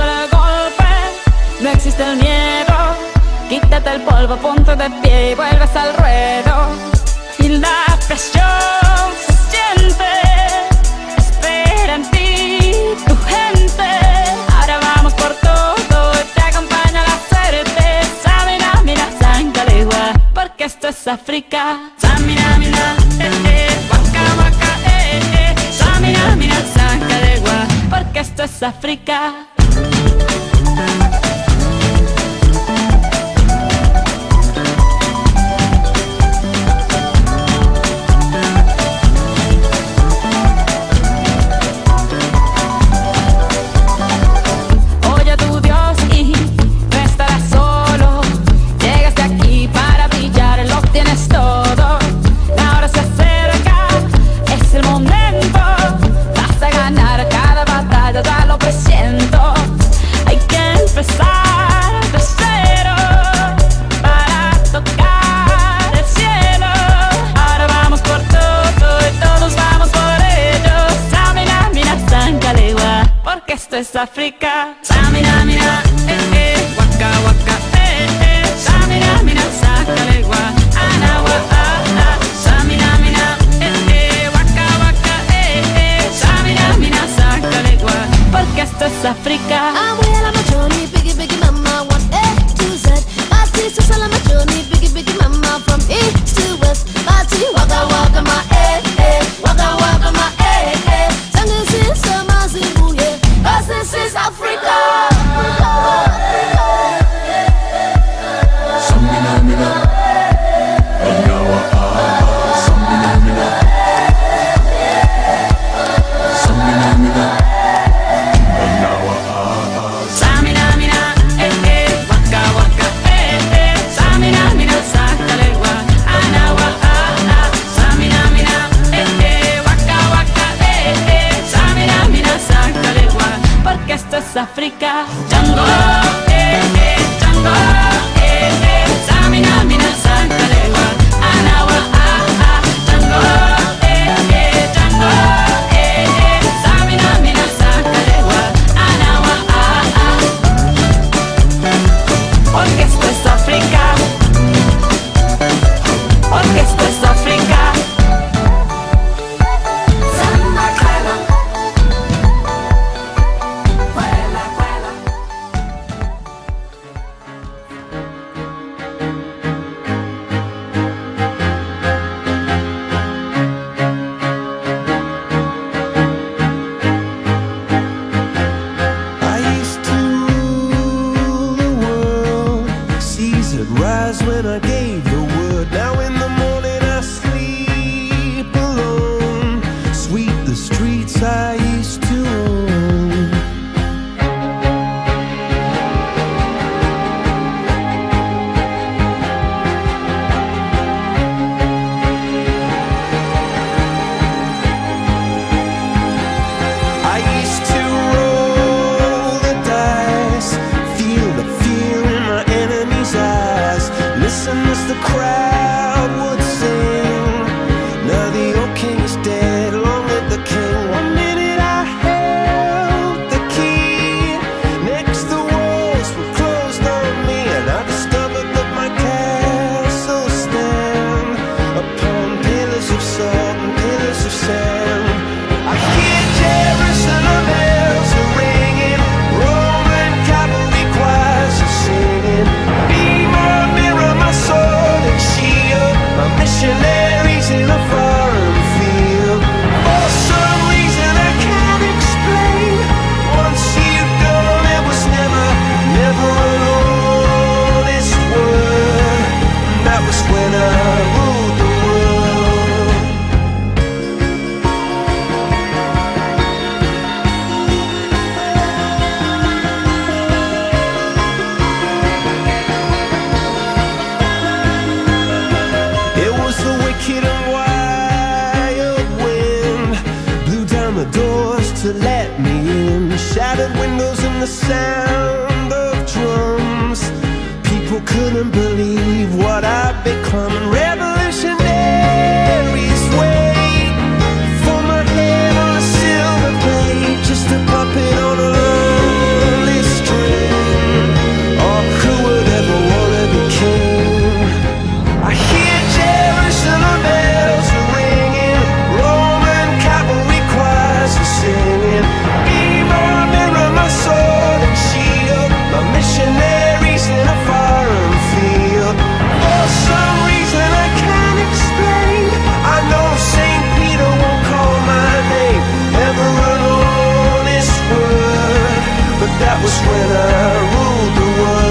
duele el golpe, no existe el miedo. Quítate el polvo, ponte de pie y vuelves al ruedo. Y la presión se siente, espera en ti tu gente. Ahora vamos por todo y te acompaña la suerte. Samina, mira, Sankalegua, porque esto es África. Samina, mira, waka, waka, Samina, mira, Sankalegua, porque esto es África. Esto es África. Samina, mira, waka, waka, Samina, mira, Sankalegua, anawa, Samina, mira, waka, waka, Samina, mira, Sankalegua, porque esto es África. I'm well on my journey, biggie, biggie mama, 1 A to Z. My sister's all on my journey, biggie, biggie mama, from east to west. My tea, waka, waka, my waka, waka, my Sangin' sis, Mazibu, yeah. This is Africa. Samina, mina, anawa, Samina, mina, Samina, mina, anawa, Samina, mina, waka, waka, Samina, mina, Sankalegua, anawa, Samina, mina, waka, waka, Samina, mina, Sankalegua, porque esto es África. Django, Django, Samina, mina, Sankalegua, anawa, Django, Django, Samina, mina, Sankalegua, anawa, porque esto es África, porque esto es África. Rise when I gave the word. Now in the morning I sleep alone. Sweep the streets I used to own. I used to roll the dice, feel the fear in my enemy's eyes. Listen as the crowd would sing. Now the old king is dead, long live the king. 1 minute I held the key. Next the walls were closed on me, and I discovered that my castle stand upon pillars of salt and pillars of sand. I hear Jerusalem bells are ringing, Roman cavalry choirs are singing. Be my mirror, my sword and shield, my missionaries in a foreign field. For some reason I can't explain, once you've gone it was never, never an honest word. And that was when I ruled the world. It was the wicked and wild wind, blew down the doors to let me in. Shattered windows and the sound of drums. People couldn't believe what I'd become. And revolutionaries wait for my head on a silver plate, just a puppet on a lonely when I ruled the world.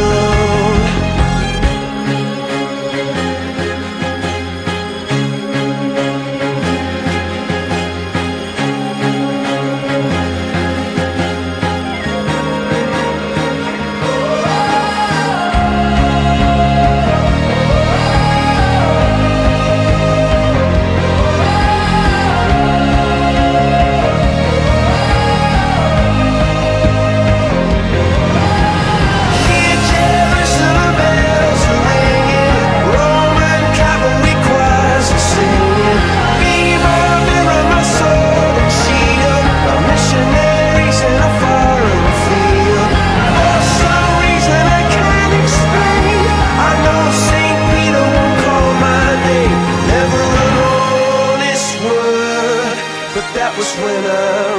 That was when I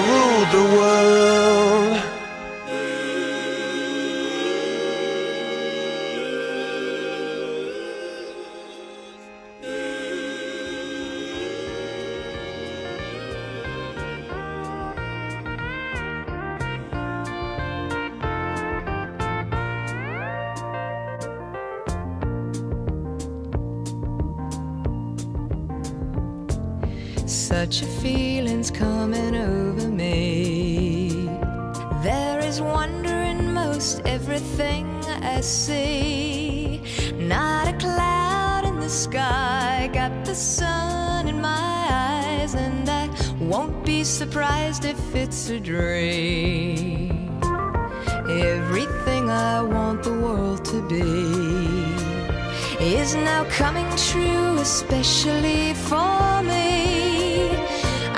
ruled the world. Such a feeling's coming over me. There is wonder in most everything I see. Not a cloud in the sky, got the sun in my eyes, and I won't be surprised if it's a dream. Everything I want the world to be is now coming true, especially for me.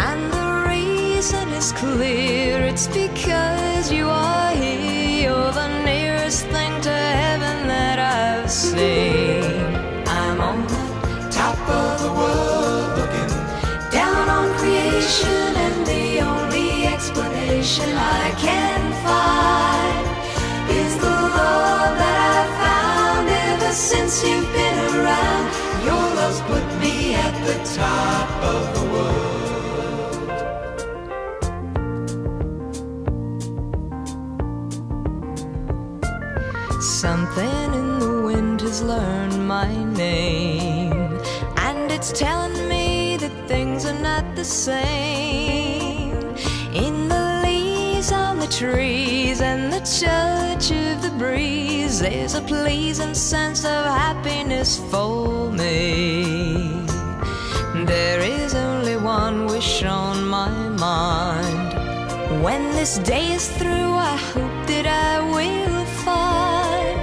And the reason is clear, it's because you are here. You're the nearest thing to heaven that I've seen. I'm on the top of the world, looking down on creation, and the only explanation I can find is the love that I've found ever since you've been around. Your love's put me at the top of the world. Something in the wind has learned my name, and it's telling me that things are not the same. In the leaves on the trees and the touch of the breeze, there's a pleasing sense of happiness for me. There is only one wish on my mind. When this day is through, I hope that I will find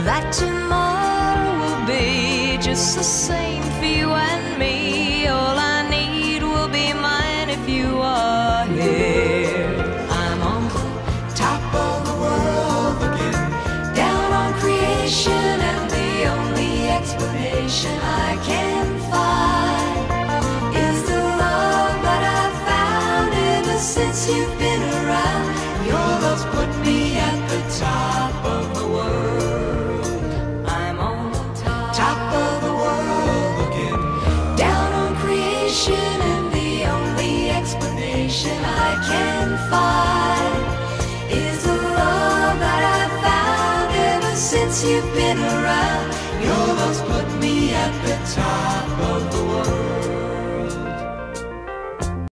that tomorrow will be just the same for you and me. All I need will be mine if you are here. I'm on the top of the world, looking down on creation, and the only explanation I can find is the love that I've found ever since you've been around. Your love's put me at the top of the world. I'm on the top of the world, looking down on creation, and the only explanation I can find is the love that I've found ever since you've been around. Your love's put me at the top